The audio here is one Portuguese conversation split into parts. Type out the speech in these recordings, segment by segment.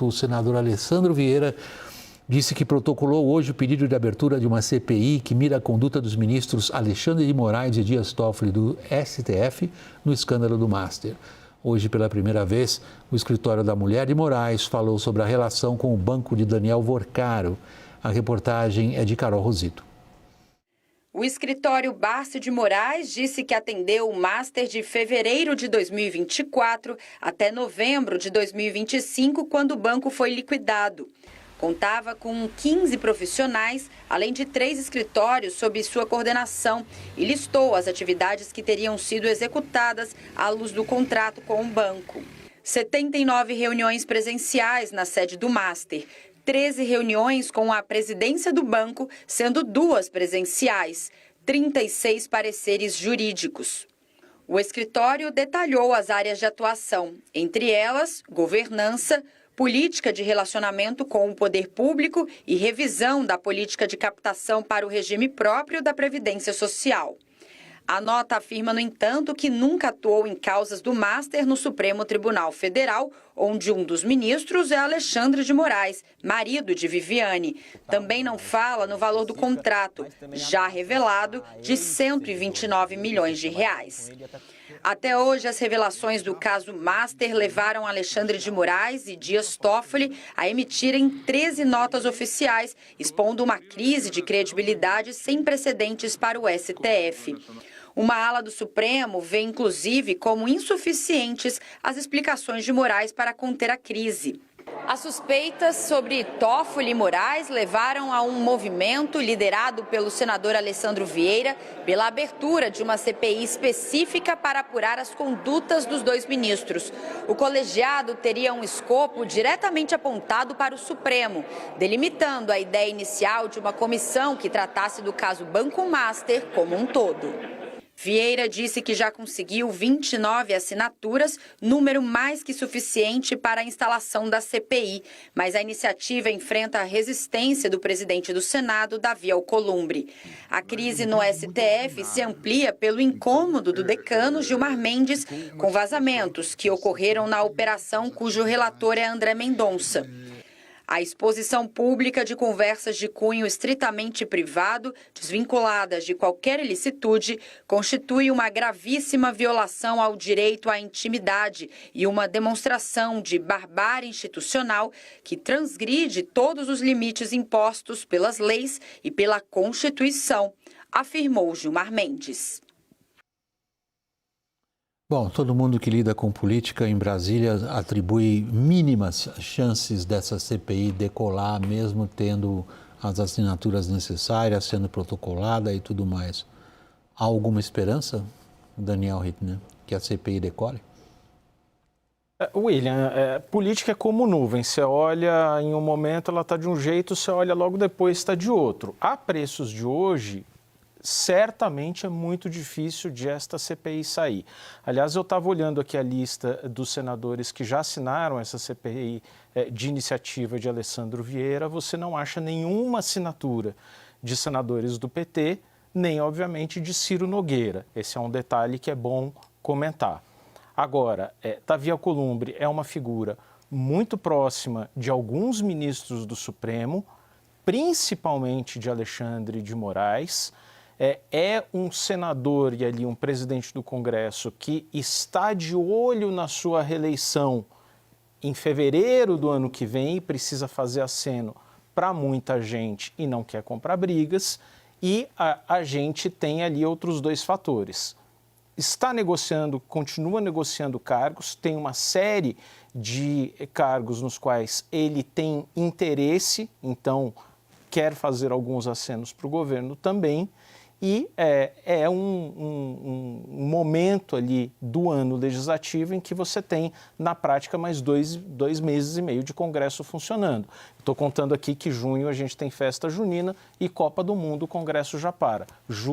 O senador Alessandro Vieira disse que protocolou hoje o pedido de abertura de uma CPI que mira a conduta dos ministros Alexandre de Moraes e Dias Toffoli do STF no escândalo do Master. Hoje, pela primeira vez, o escritório da mulher de Moraes falou sobre a relação com o banco de Daniel Vorcaro. A reportagem é de Carol Rosito. O escritório Barsi de Moraes disse que atendeu o Master de fevereiro de 2024 até novembro de 2025, quando o banco foi liquidado. Contava com 15 profissionais, além de 3 escritórios sob sua coordenação, e listou as atividades que teriam sido executadas à luz do contrato com o banco. 79 reuniões presenciais na sede do Master, 13 reuniões com a presidência do banco, sendo 2 presenciais, 36 pareceres jurídicos. O escritório detalhou as áreas de atuação, entre elas, governança, política de relacionamento com o poder público e revisão da política de captação para o regime próprio da Previdência Social. A nota afirma, no entanto, que nunca atuou em causas do Master no Supremo Tribunal Federal, onde um dos ministros é Alexandre de Moraes, marido de Viviane. Também não fala no valor do contrato, já revelado, de 129 milhões de reais. Até hoje, as revelações do caso Master levaram Alexandre de Moraes e Dias Toffoli a emitirem 13 notas oficiais, expondo uma crise de credibilidade sem precedentes para o STF. Uma ala do Supremo vê, inclusive, como insuficientes as explicações de Moraes para conter a crise. As suspeitas sobre Toffoli e Moraes levaram a um movimento liderado pelo senador Alessandro Vieira pela abertura de uma CPI específica para apurar as condutas dos 2 ministros. O colegiado teria um escopo diretamente apontado para o Supremo, delimitando a ideia inicial de uma comissão que tratasse do caso Banco Master como um todo. Vieira disse que já conseguiu 29 assinaturas, número mais que suficiente para a instalação da CPI, mas a iniciativa enfrenta a resistência do presidente do Senado, Davi Alcolumbre. A crise no STF se amplia pelo incômodo do decano Gilmar Mendes com vazamentos que ocorreram na operação cujo relator é André Mendonça. A exposição pública de conversas de cunho estritamente privado, desvinculadas de qualquer ilicitude, constitui uma gravíssima violação ao direito à intimidade e uma demonstração de barbárie institucional que transgride todos os limites impostos pelas leis e pela Constituição, afirmou Gilmar Mendes. Bom, todo mundo que lida com política em Brasília atribui mínimas chances dessa CPI decolar, mesmo tendo as assinaturas necessárias, sendo protocolada e tudo mais. Há alguma esperança, Daniel Hittner, que a CPI decole? William, política é como nuvem. Você olha em um momento, ela está de um jeito, você olha logo depois, está de outro. A preços de hoje, certamente é muito difícil de esta CPI sair. Aliás, eu estava olhando aqui a lista dos senadores que já assinaram essa CPI de iniciativa de Alessandro Vieira. Você não acha nenhuma assinatura de senadores do PT, nem, obviamente, de Ciro Nogueira. Esse é um detalhe que é bom comentar. Agora, Davi Alcolumbre é uma figura muito próxima de alguns ministros do Supremo, principalmente de Alexandre de Moraes. É um senador e ali um presidente do Congresso que está de olho na sua reeleição em fevereiro do ano que vem e precisa fazer aceno para muita gente e não quer comprar brigas. E a gente tem ali outros 2 fatores. Está negociando, continua negociando cargos, tem uma série de cargos nos quais ele tem interesse, então quer fazer alguns acenos para o governo também. E é um momento ali do ano legislativo em que você tem, na prática, mais 2 meses e meio de Congresso funcionando. Estou contando aqui que junho a gente tem festa junina e Copa do Mundo, o Congresso já para.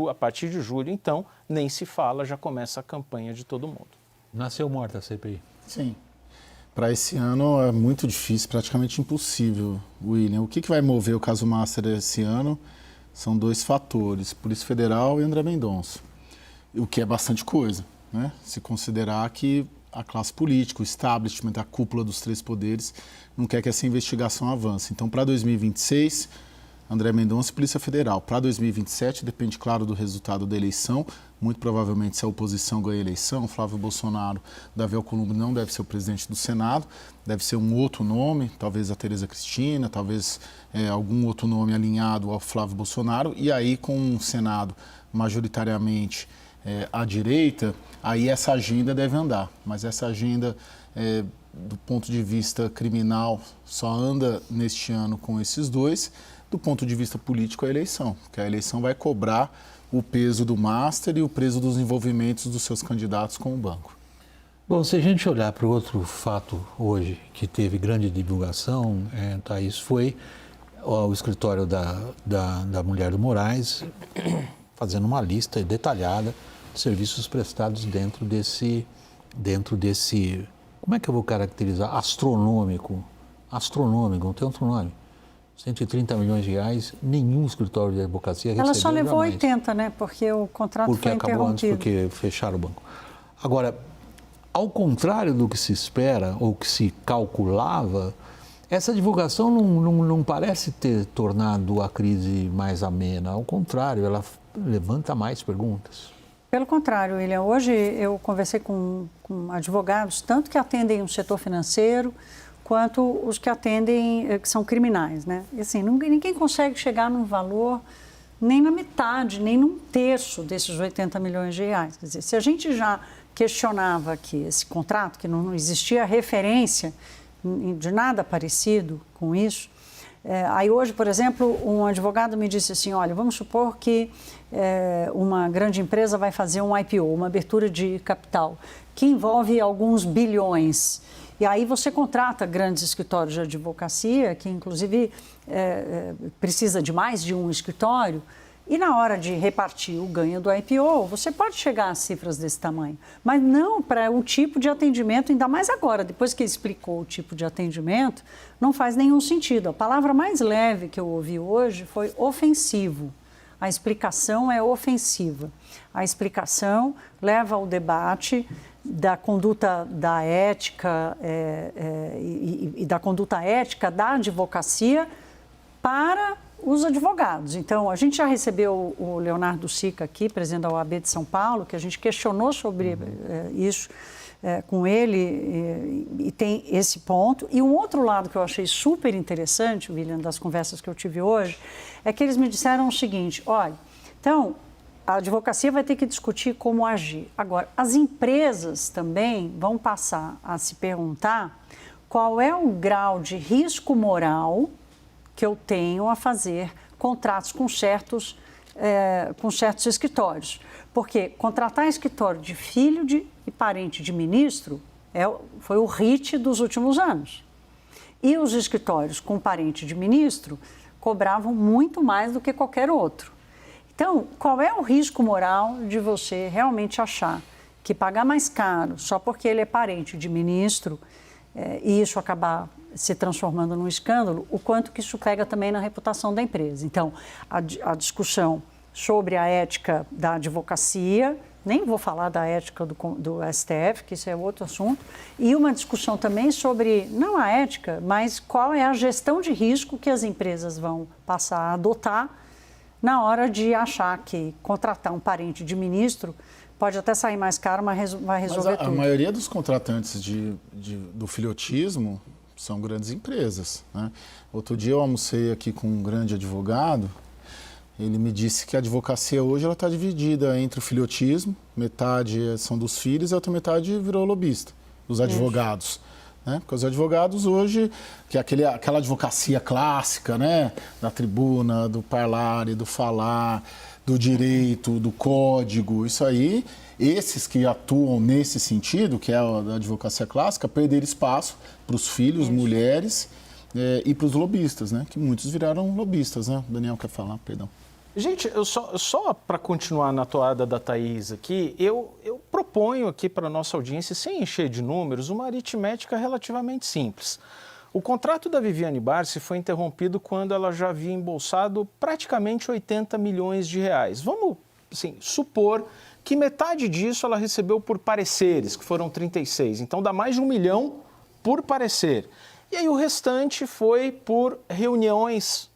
A partir de julho, então, nem se fala, já começa a campanha de todo mundo. Nasceu morta a CPI? Sim. Para esse ano é muito difícil, praticamente impossível, William. O que vai mover o caso Master esse ano? São 2 fatores, Polícia Federal e André Mendonça, o que é bastante coisa, né? Se considerar que a classe política, o establishment, a cúpula dos três poderes, não quer que essa investigação avance. Então, para 2026, André Mendonça e Polícia Federal. Para 2027, depende, claro, do resultado da eleição. Muito provavelmente, se a oposição ganha a eleição, Flávio Bolsonaro, Davi Alcolumbre não deve ser o presidente do Senado, deve ser um outro nome, talvez a Tereza Cristina, talvez algum outro nome alinhado ao Flávio Bolsonaro. E aí, com um Senado majoritariamente à direita, aí essa agenda deve andar. Mas essa agenda, do ponto de vista criminal, só anda neste ano com esses dois. Do ponto de vista político, a eleição, porque a eleição vai cobrar o peso do Master e o peso dos envolvimentos dos seus candidatos com o banco. Bom, se a gente olhar para o outro fato hoje que teve grande divulgação, Thaís, foi o escritório da mulher do Moraes fazendo uma lista detalhada de serviços prestados dentro desse, como é que eu vou caracterizar? Astronômico, não tem outro nome. 130 milhões de reais, nenhum escritório de advocacia recebeu. Ela só levou jamais. 80, né? Porque o contrato foi interrompido. Porque acabou antes, porque fecharam o banco. Agora, ao contrário do que se espera ou que se calculava, essa divulgação não parece ter tornado a crise mais amena. Ao contrário, ela levanta mais perguntas. Pelo contrário, William. Hoje eu conversei com advogados, tanto que atendem o setor financeiro, quanto os que atendem, que são criminais, né? E assim, ninguém consegue chegar num valor nem na metade, nem num terço desses 80 milhões de reais. Quer dizer, se a gente já questionava aqui esse contrato, que não existia referência de nada parecido com isso, aí hoje, por exemplo, um advogado me disse assim, olha, vamos supor que uma grande empresa vai fazer um IPO, uma abertura de capital, que envolve alguns bilhões. E aí você contrata grandes escritórios de advocacia, que inclusive precisa de mais de um escritório, e na hora de repartir o ganho do IPO, você pode chegar a cifras desse tamanho, mas não para o tipo de atendimento, ainda mais agora, depois que explicou o tipo de atendimento, não faz nenhum sentido. A palavra mais leve que eu ouvi hoje foi ofensivo. A explicação é ofensiva. A explicação leva ao debate da conduta da ética e da conduta ética da advocacia para os advogados. Então, a gente já recebeu o Leonardo Sica aqui, presidente da OAB de São Paulo, que a gente questionou sobre isso com ele e tem esse ponto. E um outro lado que eu achei super interessante, William, das conversas que eu tive hoje, é que eles me disseram o seguinte, olha, então, a advocacia vai ter que discutir como agir. Agora, as empresas também vão passar a se perguntar qual é o grau de risco moral que eu tenho a fazer contratos com certos escritórios. Porque contratar escritório de filho e parente de ministro foi o hit dos últimos anos. E os escritórios com parente de ministro cobravam muito mais do que qualquer outro. Então, qual é o risco moral de você realmente achar que pagar mais caro só porque ele é parente de ministro e isso acabar se transformando num escândalo, o quanto que isso pega também na reputação da empresa? Então, a discussão sobre a ética da advocacia, nem vou falar da ética do STF, que isso é outro assunto, e uma discussão também sobre, não a ética, mas qual é a gestão de risco que as empresas vão passar a adotar na hora de achar que contratar um parente de ministro pode até sair mais caro, mas vai resolver tudo. A maioria dos contratantes do filhotismo são grandes empresas, né? Outro dia eu almocei aqui com um grande advogado, ele me disse que a advocacia hoje está dividida entre o filhotismo, metade são dos filhos e a outra metade virou lobista, dos advogados. Né? Porque os advogados hoje, que é aquela advocacia clássica, né? Da tribuna, do parlare, do falar, do direito, do código, isso aí, esses que atuam nesse sentido, que é a advocacia clássica, perderam espaço para os filhos, mulheres e para os lobistas, né? Que muitos viraram lobistas, né? O Daniel quer falar, perdão. Gente, só para continuar na toada da Thaís aqui, eu proponho aqui para a nossa audiência, sem encher de números, uma aritmética relativamente simples. O contrato da Viviane Barsi foi interrompido quando ela já havia embolsado praticamente 80 milhões de reais. Vamos, assim, supor que metade disso ela recebeu por pareceres, que foram 36. Então, dá mais de 1 milhão por parecer. E aí o restante foi por reuniões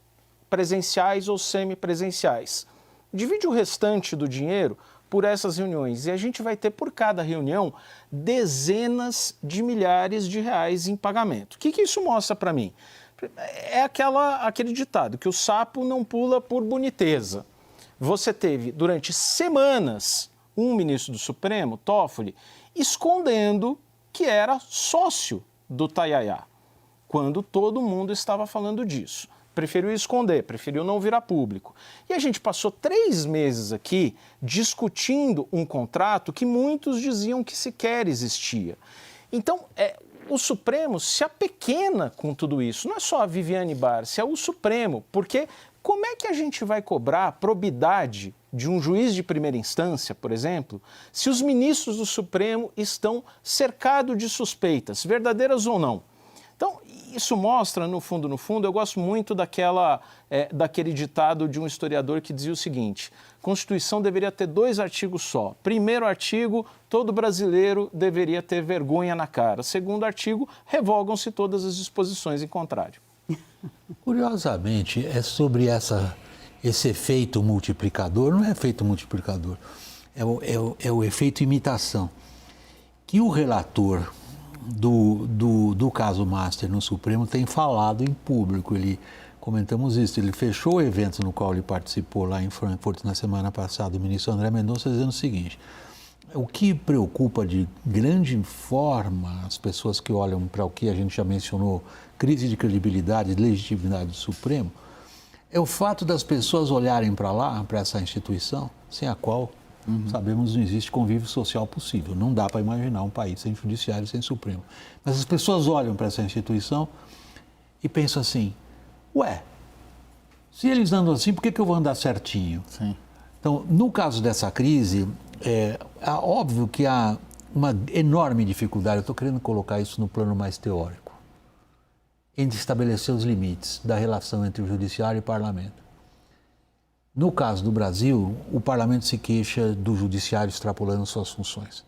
presenciais ou semipresenciais. Divide o restante do dinheiro por essas reuniões e a gente vai ter por cada reunião dezenas de milhares de reais em pagamento. O que isso mostra para mim? É aquele ditado que o sapo não pula por boniteza. Você teve durante semanas um ministro do Supremo, Toffoli, escondendo que era sócio do Tayaya, quando todo mundo estava falando disso. Preferiu esconder, preferiu não virar público. E a gente passou 3 meses aqui discutindo um contrato que muitos diziam que sequer existia. Então, o Supremo se apequena com tudo isso. Não é só a Viviane Barça, é o Supremo, porque como é que a gente vai cobrar a probidade de um juiz de primeira instância, por exemplo, se os ministros do Supremo estão cercados de suspeitas, verdadeiras ou não? Então, isso mostra, no fundo, eu gosto muito daquele ditado de um historiador que dizia o seguinte: Constituição deveria ter 2 artigos só. Primeiro artigo, todo brasileiro deveria ter vergonha na cara. Segundo artigo, revogam-se todas as disposições em contrário. Curiosamente, é sobre esse efeito multiplicador, não é efeito multiplicador, é o efeito imitação, que o relator do caso Master no Supremo tem falado em público. Comentamos isso, ele fechou o evento no qual ele participou lá em Frankfurt na semana passada, o ministro André Mendonça, dizendo o seguinte: o que preocupa de grande forma as pessoas que olham para o que a gente já mencionou, crise de credibilidade e legitimidade do Supremo, é o fato das pessoas olharem para lá, para essa instituição, sem a qual sabemos não existe convívio social possível. Não dá para imaginar um país sem judiciário, sem Supremo. Mas as pessoas olham para essa instituição e pensam assim: ué, se eles andam assim, por que eu vou andar certinho? Sim. Então, no caso dessa crise, é óbvio que há uma enorme dificuldade, eu estou querendo colocar isso no plano mais teórico, em estabelecer os limites da relação entre o judiciário e o parlamento. No caso do Brasil, o parlamento se queixa do judiciário extrapolando suas funções.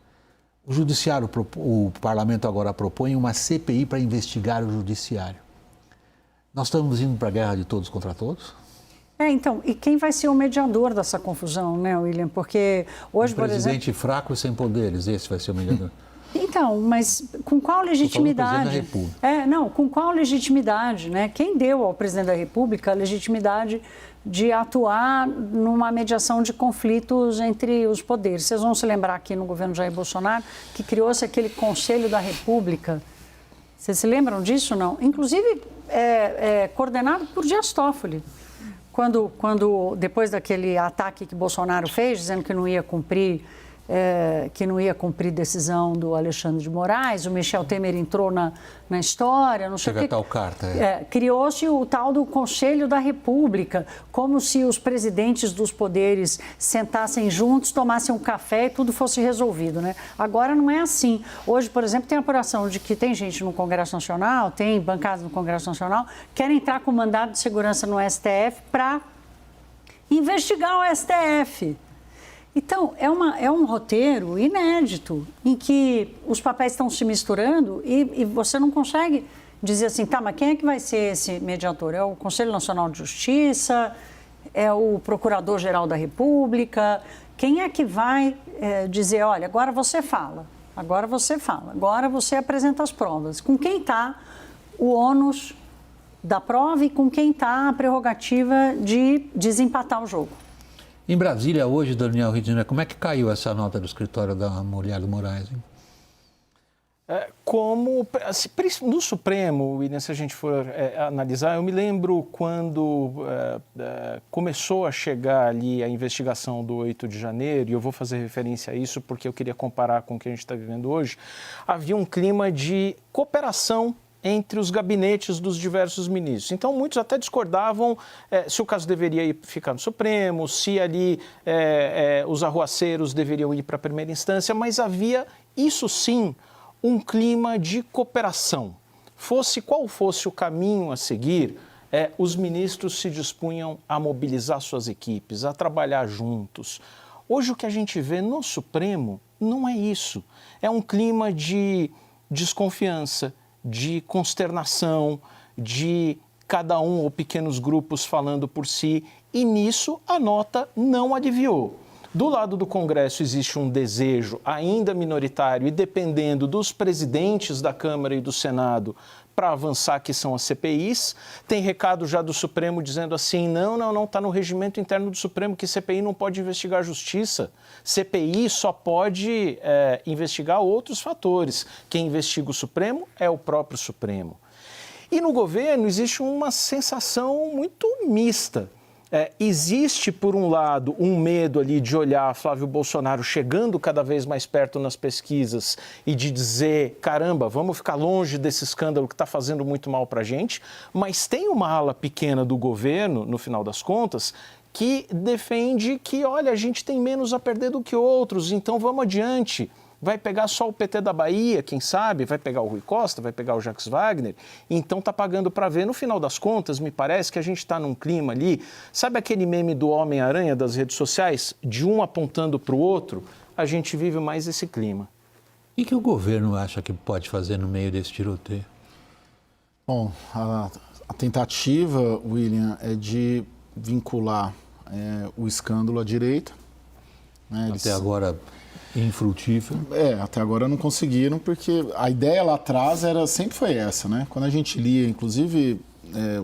O parlamento agora propõe uma CPI para investigar o judiciário. Nós estamos indo para a guerra de todos contra todos? Então, e quem vai ser o mediador dessa confusão, né, William? Porque hoje, por exemplo... Um presidente fraco e sem poderes, esse vai ser o mediador. Então, mas com qual legitimidade? Presidente da República. Com qual legitimidade, né? Quem deu ao presidente da República a legitimidade de atuar numa mediação de conflitos entre os poderes? Vocês vão se lembrar aqui no governo Jair Bolsonaro que criou-se aquele Conselho da República. Vocês se lembram disso, não? Inclusive, coordenado por Dias Toffoli. Quando depois daquele ataque que Bolsonaro fez, dizendo que não ia cumprir decisão do Alexandre de Moraes, o Michel Temer entrou na história, não sei o que. Tal carta. Criou-se o tal do Conselho da República, como se os presidentes dos poderes sentassem juntos, tomassem um café e tudo fosse resolvido, né? Agora não é assim. Hoje, por exemplo, tem a apuração de que tem gente no Congresso Nacional, tem bancadas no Congresso Nacional, querem entrar com mandado de segurança no STF para investigar o STF. Então, é um roteiro inédito, em que os papéis estão se misturando e você não consegue dizer assim, tá, mas quem é que vai ser esse mediador? É o Conselho Nacional de Justiça? É o Procurador-Geral da República? Quem é que vai dizer, olha, agora você fala, agora você apresenta as provas? Com quem está o ônus da prova e com quem está a prerrogativa de desempatar o jogo? Em Brasília, hoje, Daniel Rio de Janeiro, como é que caiu essa nota do escritório da mulher do Moraes? Hein? No Supremo, William, se a gente for analisar, eu me lembro quando começou a chegar ali a investigação do 8 de janeiro, e eu vou fazer referência a isso porque eu queria comparar com o que a gente está vivendo hoje, havia um clima de cooperação entre os gabinetes dos diversos ministros. Então, muitos até discordavam se o caso deveria ficar no Supremo, se ali os arruaceiros deveriam ir para a primeira instância, mas havia, isso sim, um clima de cooperação. Qual fosse o caminho a seguir, os ministros se dispunham a mobilizar suas equipes, a trabalhar juntos. Hoje o que a gente vê no Supremo não é isso. É um clima de desconfiança, de consternação, de cada um ou pequenos grupos falando por si, e nisso a nota não aliviou. Do lado do Congresso existe um desejo ainda minoritário e dependendo dos presidentes da Câmara e do Senado para avançar, que são as CPIs. Tem recado já do Supremo dizendo assim, não, está no regimento interno do Supremo que CPI não pode investigar a justiça. CPI só pode investigar outros fatores. Quem investiga o Supremo é o próprio Supremo. E no governo existe uma sensação muito mista. Existe, por um lado, um medo ali de olhar Flávio Bolsonaro chegando cada vez mais perto nas pesquisas e de dizer, caramba, vamos ficar longe desse escândalo que está fazendo muito mal para a gente, mas tem uma ala pequena do governo, no final das contas, que defende que, olha, a gente tem menos a perder do que outros, então vamos adiante. Vai pegar só o PT da Bahia, quem sabe? Vai pegar o Rui Costa, vai pegar o Jacques Wagner? Então tá pagando para ver. No final das contas, me parece que a gente está num clima ali, sabe aquele meme do Homem-Aranha das redes sociais? De um apontando para o outro, a gente vive mais esse clima. E que o governo acha que pode fazer no meio desse tiroteio? Bom, a tentativa, William, é de vincular o escândalo à direita. Né? Até agora infrutífero. Até agora não conseguiram, porque a ideia lá atrás sempre foi essa, né? Quando a gente lia, inclusive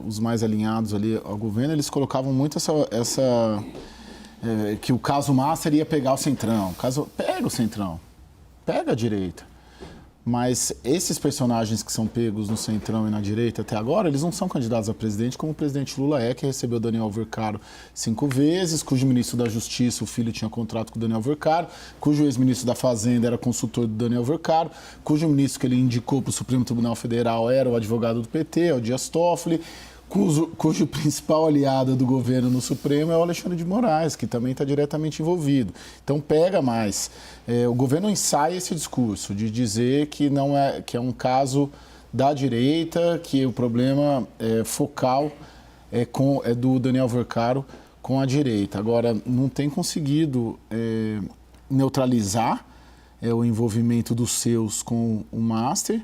os mais alinhados ali ao governo, eles colocavam muito que o caso Master ia pegar o Centrão. Pega o Centrão, pega a direita. Mas esses personagens que são pegos no Centrão e na direita até agora, eles não são candidatos a presidente, como o presidente Lula que recebeu Daniel Alvercaro 5 vezes, cujo ministro da Justiça, o filho, tinha contrato com o Daniel Alvercaro, cujo eex-ministro da Fazenda era consultor do Daniel Alvercaro, cujo ministro que ele indicou para o Supremo Tribunal Federal era o advogado do PT, o Dias Toffoli, cujo principal aliado do governo no Supremo é o Alexandre de Moraes, que também está diretamente envolvido. Então pega mais. O governo ensaia esse discurso de dizer que que é um caso da direita, que o problema focal é do Daniel Alvercaro com a direita. Agora, não tem conseguido neutralizar o envolvimento dos seus com o Master,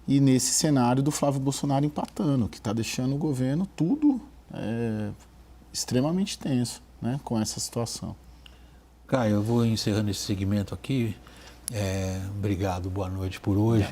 e nesse cenário do Flávio Bolsonaro empatando, que está deixando o governo tudo extremamente tenso, né, com essa situação. Caio, eu vou encerrando esse segmento aqui. Obrigado, boa noite por hoje.